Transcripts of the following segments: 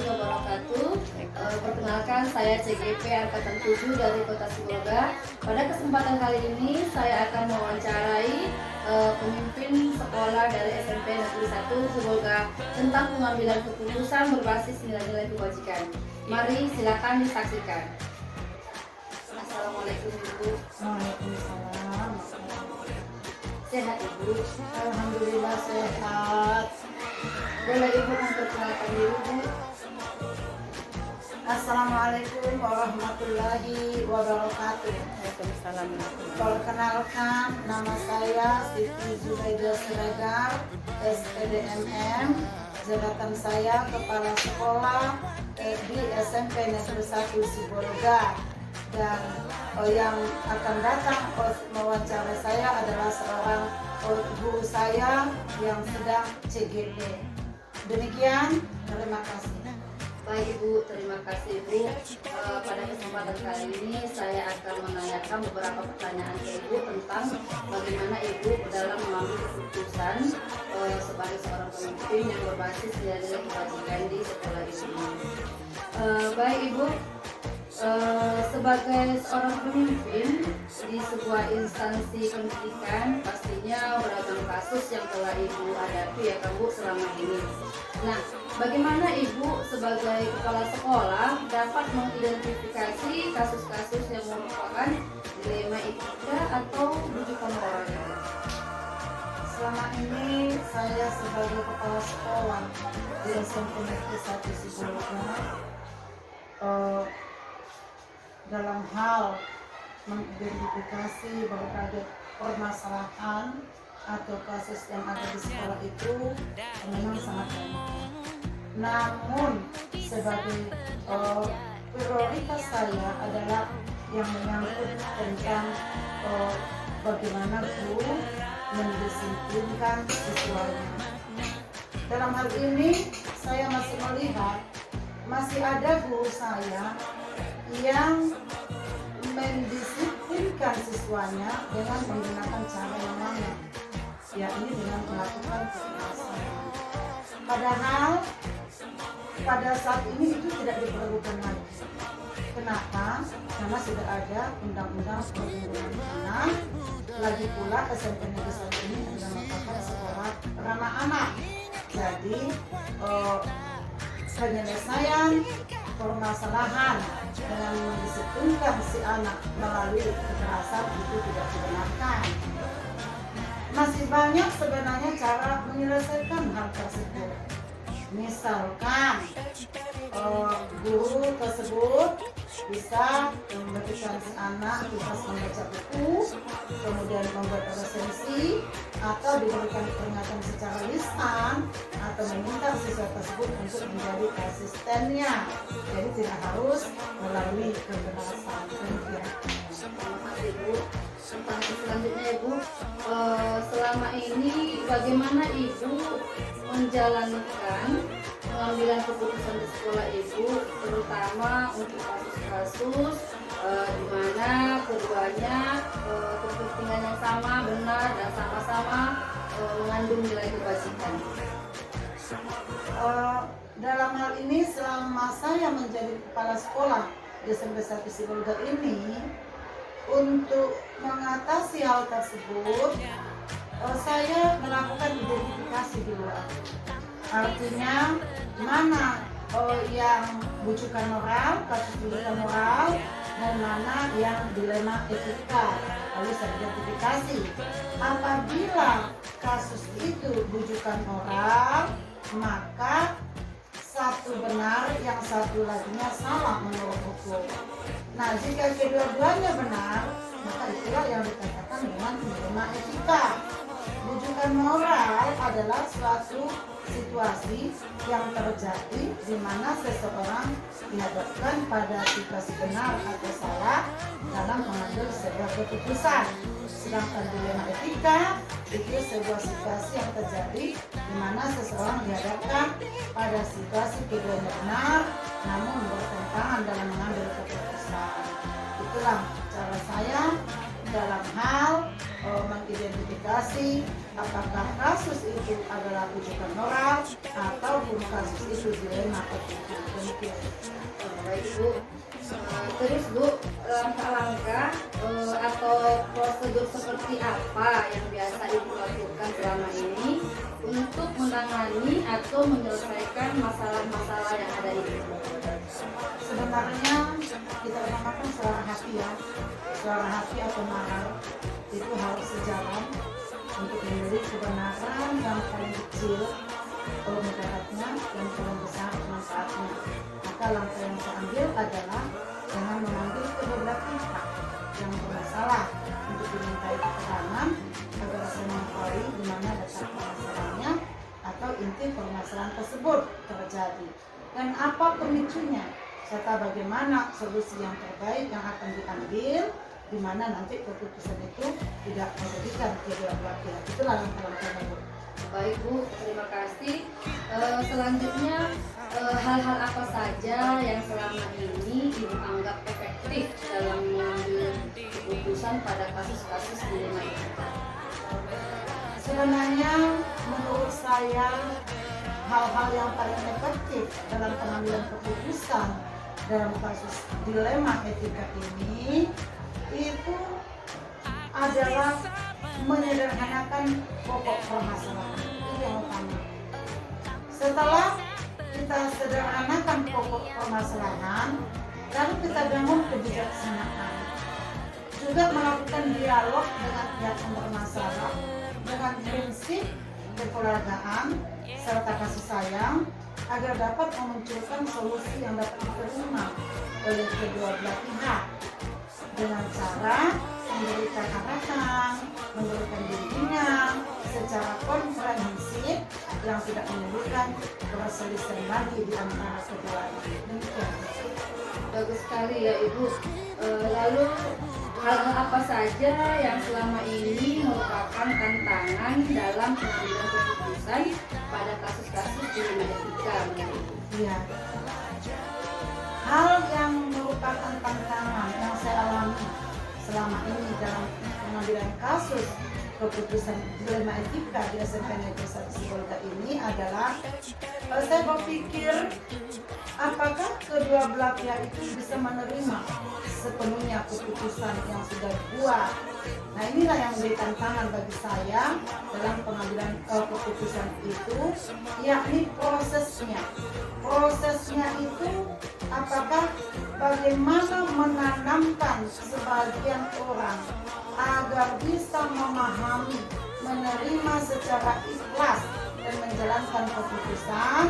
wabarakatuh. Perkenalkan, saya CGP Angkatan 7 dari Kota Sibolga. Pada kesempatan kali ini saya akan mewawancarai pemimpin sekolah dari SMP Negeri 1 Sibolga tentang pengambilan keputusan berbasis nilai-nilai kebajikan. Mari silakan disaksikan. Assalamualaikum Ibu. Waalaikumsalam. Sehat Ibu? Alhamdulillah sehat. Boleh Ibu memperkenalkan diri Bu? Assalamualaikum warahmatullahi wabarakatuh. Waalaikumsalam. Perkenalkan, nama saya Siti Zubaida Siregar, SPDMM. Jabatan saya Kepala Sekolah di SMP Negeri 1 Sibolga. Dan yang akan datang mewawancara saya adalah seorang guru saya yang sedang CGP. Demikian, terima kasih. Baik Ibu, terima kasih Ibu. Pada kesempatan kali ini saya akan menanyakan beberapa pertanyaan ke Ibu tentang bagaimana Ibu dalam mengambil keputusan sebagai seorang pemimpin yang berbasis nilai-nilai kebajikan di sekolah ini. Baik Ibu, sebagai seorang pemimpin di sebuah instansi pendidikan, pastinya beragam kasus yang telah Ibu hadapi ya kan Bu selama ini. Nah, bagaimana Ibu sebagai kepala sekolah dapat mengidentifikasi kasus-kasus yang merupakan dilema etika atau rujukan moral? Selama ini saya sebagai kepala sekolah di SMP Negeri 1 Sibolga dalam hal mengidentifikasi berbagai permasalahan atau kasus yang ada di sekolah itu memang sangat banyak. Namun sebagai prioritas saya adalah yang menyangkut tentang bagaimana guru mendisiplinkan siswanya. Dalam hal ini saya masih melihat masih ada guru saya yang mendisiplinkan siswanya dengan menggunakan cara yang mana, yakni dengan melakukan kekerasan. Padahal pada saat ini itu tidak diperlukan lagi. Kenapa? Karena sudah ada undang-undang perlindungan anak. Lagi pula SMP Negeri 1 ini adalah merupakan sekolah ramah anak. Jadi penyelesaian permasalahan dengan mendisiplinkan si anak melalui kekerasan itu tidak dibenarkan. Masih banyak sebenarnya cara menyelesaikan hal tersebut. Misalkan guru tersebut bisa memberikan si anak tugas membaca buku, kemudian membuat resensi, atau diberikan peringatan secara lisan, atau meminta siswa tersebut untuk menjadi asistennya. Jadi tidak harus melalui kekerasan. Terima kasih Bu. Pertanyaan selanjutnya Ibu, selama ini bagaimana Ibu menjalankan pengambilan keputusan di sekolah Ibu, terutama untuk kasus-kasus di mana keduanya kepentingan yang sama, benar dan sama-sama mengandung nilai kebajikan? Dalam hal ini selama saya menjadi kepala sekolah di SMP 1 Sibolga ini, untuk mengatasi hal tersebut saya melakukan identifikasi dulu. Artinya mana yang bujukan moral, kasus bujukan moral, dan mana yang dilema etika. Lalu saya identifikasi. Apabila kasus itu bujukan moral, maka satu benar, yang satu laginya salah menurut hukum. Nah, jika kedua-duanya benar, maka itulah yang dikatakan dengan dilema etika. Bujukan moral adalah suatu situasi yang terjadi di mana seseorang dihadapkan pada situasi benar atau salah dalam mengambil sebuah keputusan. Sedangkan dilema etika itu sebuah situasi yang terjadi di mana seseorang dihadapkan pada situasi keduanya benar namun bertentangan dalam mengambil keputusan. Itulah cara saya dalam hal mengidentifikasi apakah kasus itu adalah bujukan moral ataupun kasus itu dilema etika. Bu. Terus Bu, langkah-langkah atau prosedur seperti apa yang biasa Ibu lakukan selama ini untuk menangani atau menyelesaikan masalah-masalah yang ada ini? Sebenarnya kita utamakan suara hati ya, suara hati atau nalar itu harus sejalan untuk memberi kebenaran yang paling kecil mudaratnya dan paling besar manfaatnya. Maka langkah yang saya ambil adalah dengan memanggil kedua belah pihak yang bermasalah untuk dimintai keterangan agar saya mengetahui di mana dasar permasalahannya atau inti permasalahan tersebut terjadi dan apa pemicunya serta bagaimana solusi yang terbaik yang akan diambil, di mana nanti keputusan itu tidak merugikan kedua belah pihak. Itulah langkah-langkahnya Bu. Baik Bu, terima kasih. Selanjutnya hal-hal apa saja yang selama ini Ibu anggap efektif dalam mengambil keputusan pada kasus-kasus dilema etika? Sebenarnya menurut saya hal-hal yang paling efektif dalam pengambilan keputusan dalam kasus dilema etika ini itu adalah menyederhanakan pokok permasalahan. Itu yang utama. Setelah kita sederhanakan pokok permasalahan, lalu kita bangun kebijaksanaan. Juga melakukan dialog dengan pihak yang bermasalah dengan prinsip kekeluargaan serta kasih sayang agar dapat memunculkan solusi yang dapat diterima oleh kedua belah pihak dengan cara memberikan arahan, memberikan bimbingan secara komprehensif yang tidak menimbulkan perselisihan lagi di antara keduanya. Demikian. Bagus sekali ya Ibu. Lalu hal-hal apa saja yang selama ini merupakan tantangan dalam pengambilan keputusan pada kasus-kasus dilema etika? Iya. Hal yang merupakan tantangan yang saya alami selama ini dalam pengambilan kasus keputusan dilema etika di SMP Negeri 1 Sibolga ini adalah saya berpikir apakah kedua belah pihak itu bisa menerima sepenuhnya keputusan yang sudah dibuat. Nah inilah yang menjadi tantangan bagi saya dalam pengambilan keputusan itu, yakni prosesnya. Prosesnya itu apakah bagaimana menanamkan sebagian orang agar bisa memahami, menerima secara ikhlas dan menjalankan keputusan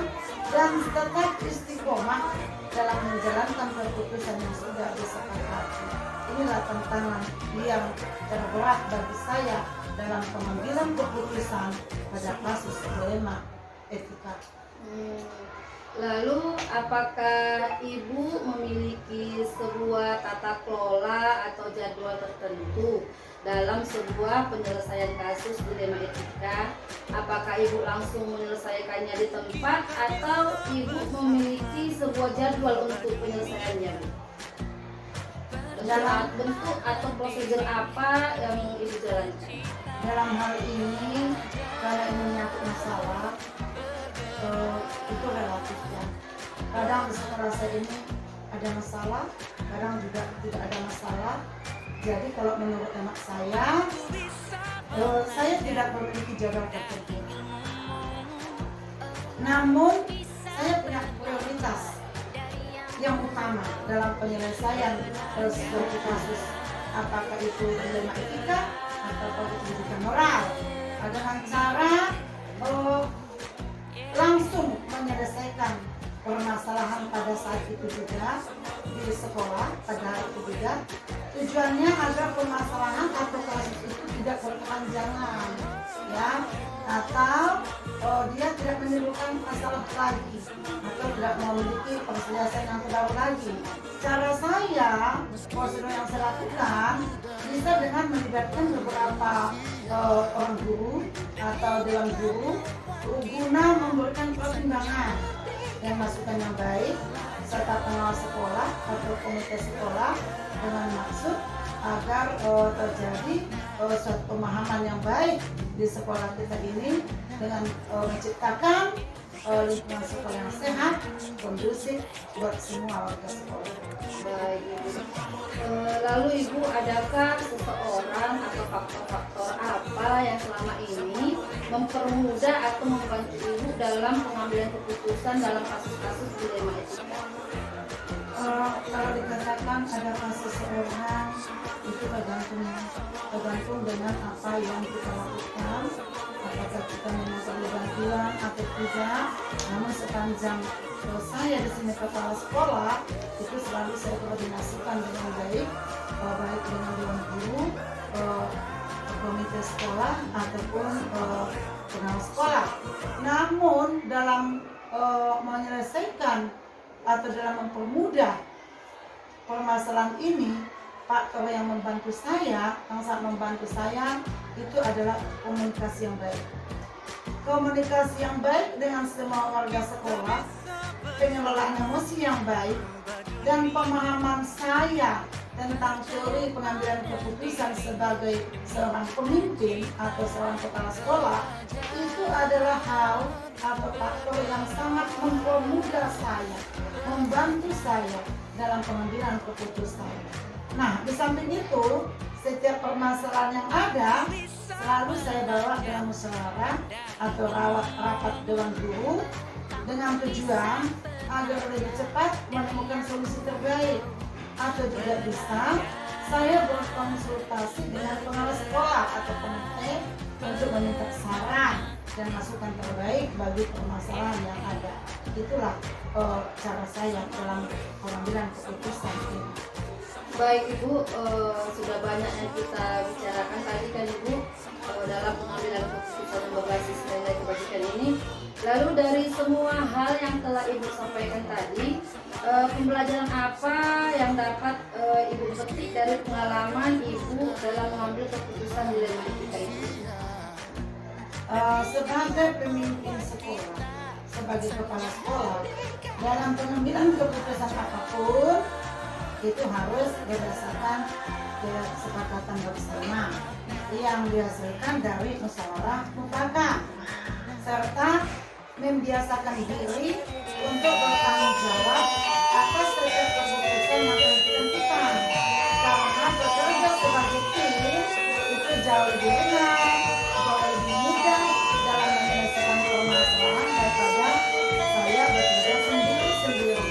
dan tetap istiqomah dalam menjalankan keputusan yang sudah disepakati. Inilah tantangan yang terberat bagi saya dalam pengambilan keputusan pada kasus dilema etika. Lalu apakah Ibu memiliki sebuah tata kelola atau jadwal tertentu dalam sebuah penyelesaian kasus dilema etika? Apakah Ibu langsung menyelesaikannya di tempat atau Ibu memiliki sebuah jadwal untuk penyelesaiannya? Dalam bentuk atau prosedur apa yang Ibu jalankan? Dalam hal ini, karena ini menyangkut masalah, itu relatif ya. Kadang di sekolah saya ini ada masalah, kadang juga tidak ada masalah. Jadi kalau menurut hemat saya tidak memiliki jadwal tertentu. Namun saya punya prioritas yang utama dalam penyelesaian suatu kasus, apakah itu dilema etika atau pendidikan moral, dengan cara langsung menyelesaikan permasalahan pada saat itu juga di sekolah pada hari itu juga. Tujuannya agar permasalahan atau kasus itu tidak berkepanjangan ya, atau dia tidak menimbulkan masalah lagi atau tidak memiliki perselisihan yang terlalu lagi. Cara saya, prosedur yang saya lakukan bisa dengan melibatkan beberapa orang guru atau dewan guru guna memberikan pertimbangan dan masukan yang baik serta pengawas sekolah atau komite sekolah dengan maksud agar terjadi suatu pemahaman yang baik di sekolah kita ini dengan menciptakan lingkungan sekolah yang sehat, kondusif buat semua warga sekolah. Baik Ibu. Lalu Ibu, adakah seseorang atau faktor-faktor apa yang selama ini mempermudah atau membantu Ibu dalam pengambilan keputusan dalam kasus-kasus dilema etika? Kalau dikatakan adakah seseorang, itu tergantung dengan apa yang kita lakukan, apakah kita memang perlu bantuan atau tidak. Namun sepanjang saya di sini kepala sekolah, itu selalu saya koordinasikan dengan baik, baik dengan dewan guru, komite sekolah ataupun pengawas sekolah. Namun dalam menyelesaikan atau dalam mempermudah permasalahan ini, faktor yang membantu saya, yang sangat membantu saya itu adalah komunikasi yang baik. Komunikasi yang baik dengan semua warga sekolah, pengelolaan emosi yang baik, dan pemahaman saya tentang teori pengambilan keputusan sebagai seorang pemimpin atau seorang kepala sekolah, itu adalah hal atau faktor yang sangat mempermudah saya, membantu saya dalam pengambilan keputusan. Nah, di samping itu, setiap permasalahan yang ada selalu saya bawa dalam musyawarah atau rapat dewan guru dengan tujuan agar lebih cepat menemukan solusi terbaik, atau juga bisa saya berkonsultasi dengan pengawas sekolah atau komite untuk meminta saran dan masukan terbaik bagi permasalahan yang ada. Itulah cara saya dalam pengambilan keputusan ini. Baik Ibu, sudah banyak yang kita bicarakan tadi kan Ibu dalam pengambilan keputusan yang berbasis nilai kebajikan ini. Lalu dari semua hal yang telah Ibu sampaikan tadi, pembelajaran apa yang dapat Ibu petik dari pengalaman Ibu dalam mengambil keputusan dilema etika ini? Sebagai pemimpin sekolah, sebagai kepala sekolah, dalam pengambilan keputusan apapun itu harus berdasarkan kesepakatan bersama yang dihasilkan dari musyawarah mufakat, serta membiasakan diri untuk bertanggung jawab atas setiap keputusan yang telah ditentukan. Karena bekerja sebagai tim itu jauh lebih benar, jauh lebih mudah dalam menyelesaikan permasalahan daripada saya bekerja sendiri-sendiri.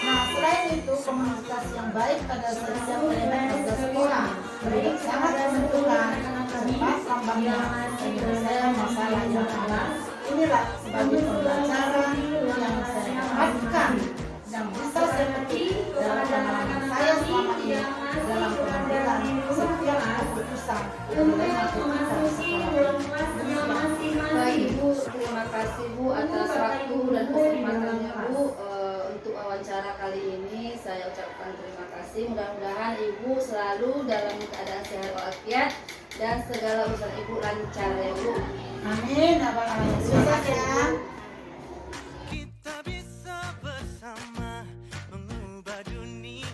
Nah, selain itu, komunikasi yang baik pada setiap warga sekolah juga sangat menentukan cepat lambatnya penyelesaian masalah yang ada. Inilah sebagai pembelajaran yang saya dapatkan yang bisa saya petik dalam pengalaman saya selama ini dalam pengambilan setiap keputusan dilema etika di sekolah. Baik Ibu, terima kasih Bu atas waktu dan kesempatannya Bu untuk wawancara kali ini. Saya ucapkan terima kasih. Mudah-mudahan Ibu selalu dalam keadaan sehat walafiat dan segala urusan Ibu lancar ya Bu. Amin. Abang alamin sukses ya. Kita bisa bersama mengubah dunia.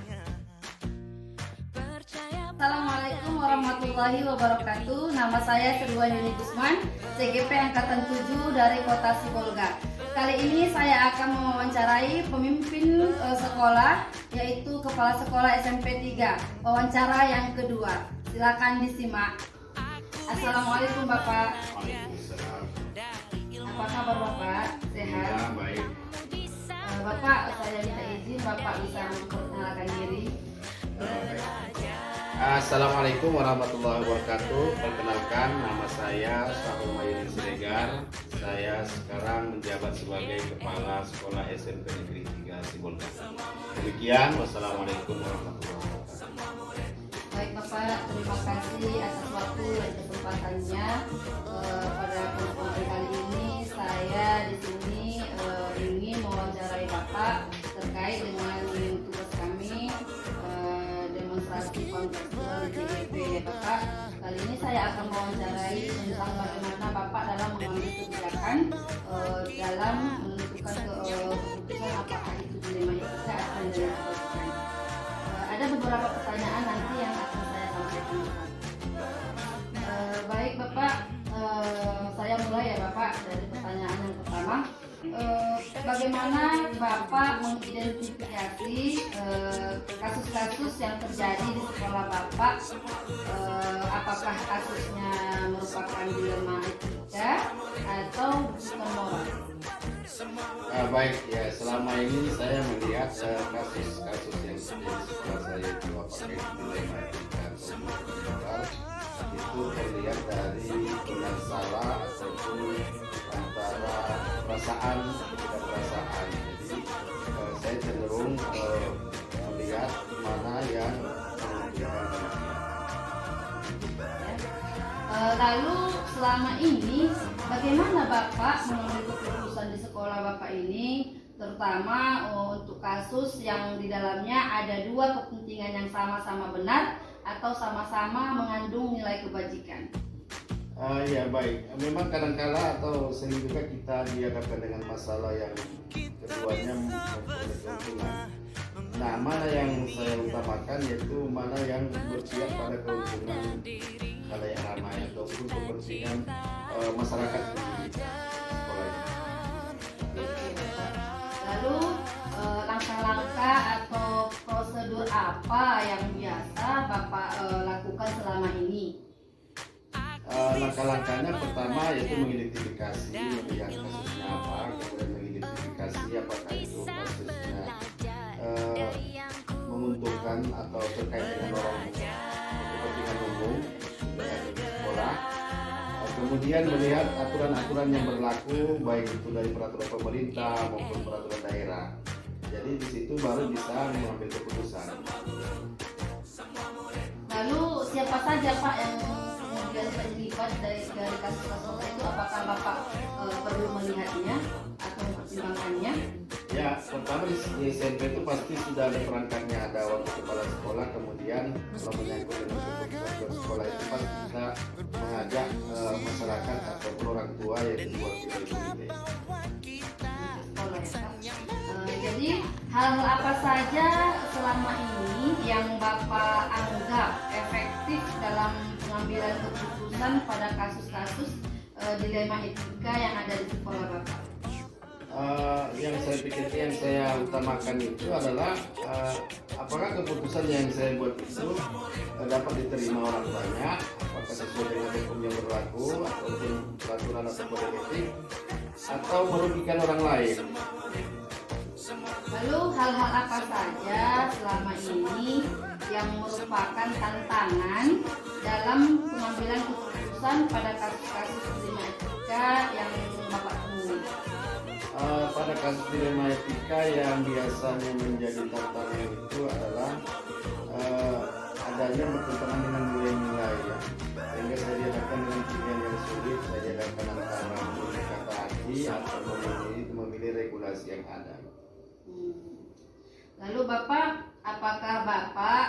Assalamualaikum warahmatullahi wabarakatuh. Nama saya Sedua Yuni Gusman, CGP Angkatan 7 dari Kota Sibolga. Kali ini saya akan mewawancarai pemimpin sekolah, yaitu Kepala Sekolah SMP 3. Wawancara yang kedua. Silakan disimak. Assalamualaikum Bapak. Waalaikumsalam. Apa kabar Bapak? Sehat? Ya, baik. Bapak, saya minta izin Bapak bisa memperkenalkan diri. Assalamualaikum warahmatullahi wabarakatuh. Perkenalkan, nama saya Sahrul Mayudin Siregar. Saya sekarang menjabat sebagai Kepala Sekolah SMP Negeri 3 Sibolga. Demikian, wassalamualaikum warahmatullahi wabarakatuh. Baik Bapak, terima kasih atas waktu dan kesempatannya pada kesempatan kali ini. Saya di sini ingin mewawancarai Bapak terkait dengan tugas kami demonstrasi kontekstual di JGP ya Bapak. Kali ini saya akan mewawancarai tentang bagaimana Bapak dalam mengambil kebijakan dalam menentukan keputusan apakah itu dilema etika atau dilema kebajikan. Ada beberapa pertanyaan nanti yang akan saya sampaikan Bapak. Baik Bapak, saya mulai ya Bapak dari pertanyaan yang pertama. mengidentifikasi kasus-kasus yang terjadi di sekolah Bapak. Apakah kasusnya merupakan dilema etika atau bukan moral? Baik, ya selama ini saya melihat kasus-kasus yang terjadi di sekolah saya itu apakah itu dilema etika atau bukan moral, itu terlihat dari benar salah ataupun antara perasaan atau tidak perasaan. Jadi saya cenderung melihat mana yang menunjukkan. Lalu selama ini bagaimana Bapak mengambil keputusan di sekolah Bapak ini, terutama untuk kasus yang di dalamnya ada dua kepentingan yang sama-sama benar atau sama-sama mengandung nilai kebajikan? Ya baik, memang kadang-kala atau sering juga kita dihadapkan dengan masalah yang keduanya memperoleh keuntungan. Nah, mana yang saya utamakan yaitu mana yang berpihak pada keuntungan khalayak ramai ataupun kepentingan masyarakat di sekolah ini. Lalu langkah-langkah atau prosedur apa yang biasa Bapak lakukan selama ini? Langkah-langkahnya pertama yaitu mengidentifikasi, melihat kasusnya apa, kemudian mengidentifikasi apakah itu kasusnya menguntungkan atau terkait dengan orang kepentingan umum dengan sekolah. Kemudian melihat aturan-aturan yang berlaku baik itu dari peraturan pemerintah maupun peraturan daerah. Jadi di situ baru bisa mengambil keputusan. Lalu siapa saja Pak yang kemudian terlibat dari kasus-kasus itu? Apakah Bapak perlu melihatnya atau mempertimbangkannya? Ya, pertama di SMP itu pasti sudah ada perangkatnya, ada wakil kepala sekolah, kemudian kalau menyangkut dengan keputusan sekolah itu pasti kita mengajak masyarakat ataupun orang tua yaitu wakil komite. Sekolah ya, Pak. Jadi hal-hal apa saja selama ini yang Bapak anggap efektif dalam pengambilan keputusan pada kasus-kasus dilema etika yang ada di sekolah Bapak? Yang saya pikir yang saya utamakan itu adalah apakah keputusan yang saya buat itu dapat diterima orang banyak, apakah sesuai dengan hukum yang berlaku ataupun peraturan atau kode etik atau merugikan orang lain. Lalu hal-hal apa saja selama ini yang merupakan tantangan dalam pengambilan keputusan pada kasus-kasus dilema etika yang Bapak temui? Pada kasus dilema etika yang biasanya menjadi tantangan itu adalah adanya bertentangan dengan nilai-nilai ya, sehingga saya dihadapkan dengan pilihan yang sulit. Saya dihadapkan antara memilih kata hati atau memilih regulasi yang ada. Lalu Bapak, apakah Bapak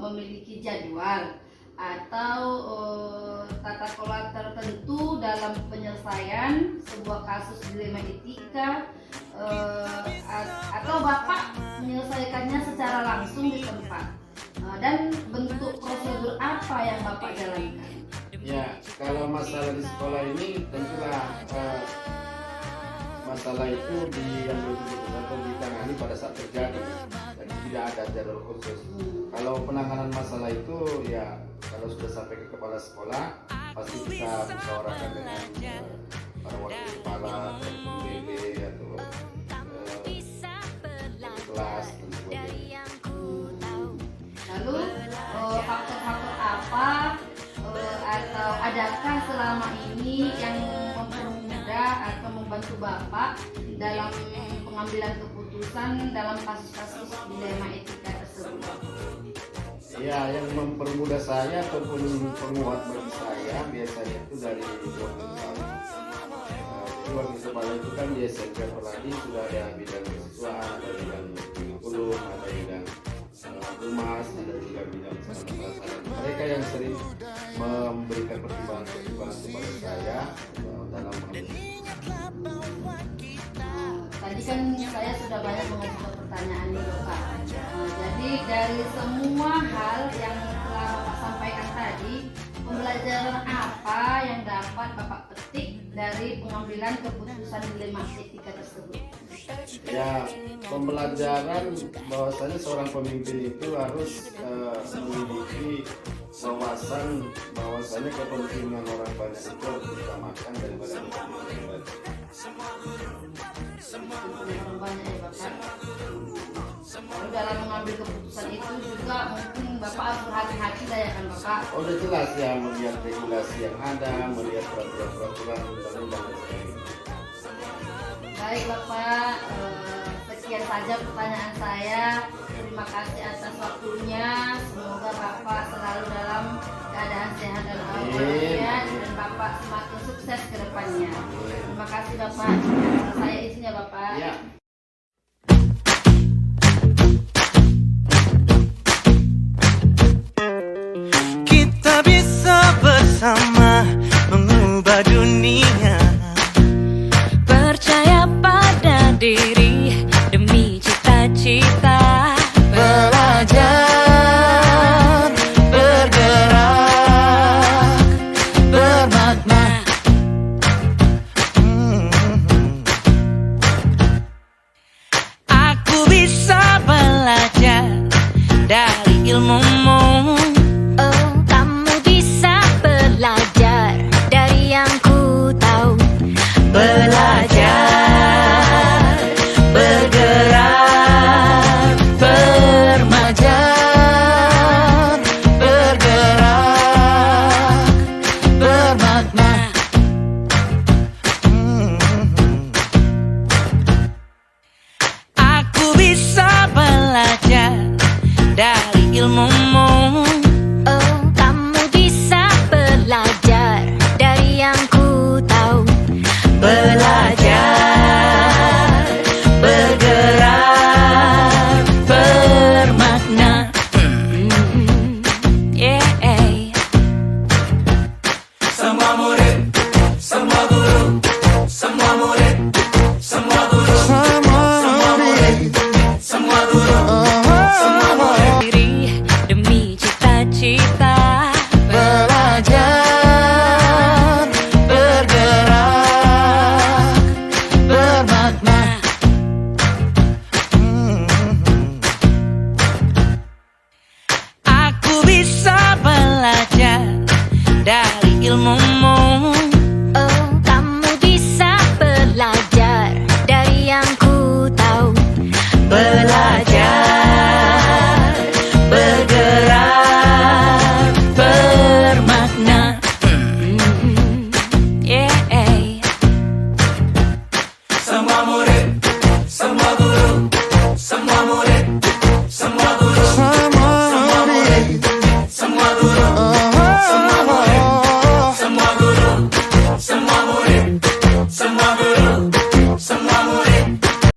memiliki jadwal atau tata kelola tertentu dalam penyelesaian sebuah kasus dilema etika, atau Bapak menyelesaikannya secara langsung di tempat, dan bentuk prosedur apa yang Bapak jalankan? Ya, kalau masalah di sekolah ini tentulah masalah itu diambil atau ditangani pada saat terjadi, dan tidak ada jadwal khusus. Kalau penanganan masalah itu ya kalau sudah sampai ke kepala sekolah pasti kita musyawarahkan dengan para wakil kepala ataupun BB atau kelas dan sebagainya. Lalu faktor-faktor apa atau adakah selama ini yang mempermudah atau membantu Bapak dalam pengambilan keputusan dalam kasus-kasus dilema etika tersebut? Ya, yang mempermudah saya ataupun mempermuat bagi saya biasanya itu dari wakil kepala. Jadi wakil kepala itu kan di SMP apalagi sudah ada bidang kesiswaan, ada bidang kurikulum, ada bidang humas, ada juga bidang sarana. Mereka yang sering memberikan pertimbangan-pertimbangan kepada saya dalam Tadi kan saya sudah banyak mengajukan pertanyaan nih Bapak. Jadi dari semua hal yang telah Bapak sampaikan tadi, pembelajaran apa yang dapat Bapak petik dari pengambilan keputusan dilema etika tersebut? Ya, pembelajaran bahwasanya seorang pemimpin itu harus memiliki wawasan bahwasanya kepentingan orang banyak itu harus diutamakan daripada kepentingan pribadi. Orang banyak ya Bapak. Lalu dalam mengambil keputusan itu juga mungkin Bapak harus berhati-hati lah ya kan Bapak. Oh, udah jelas ya, melihat regulasi yang ada, melihat peraturan-peraturan undang-undang dan sebagainya. Baik Bapak, sekian saja pertanyaan saya. Terima kasih atas waktunya. Semoga Bapak selalu dalam keadaan sehat dan walafiat dan Bapak semakin sukses ke depannya. Terima kasih Bapak. Saya izin ya Bapak. Ya.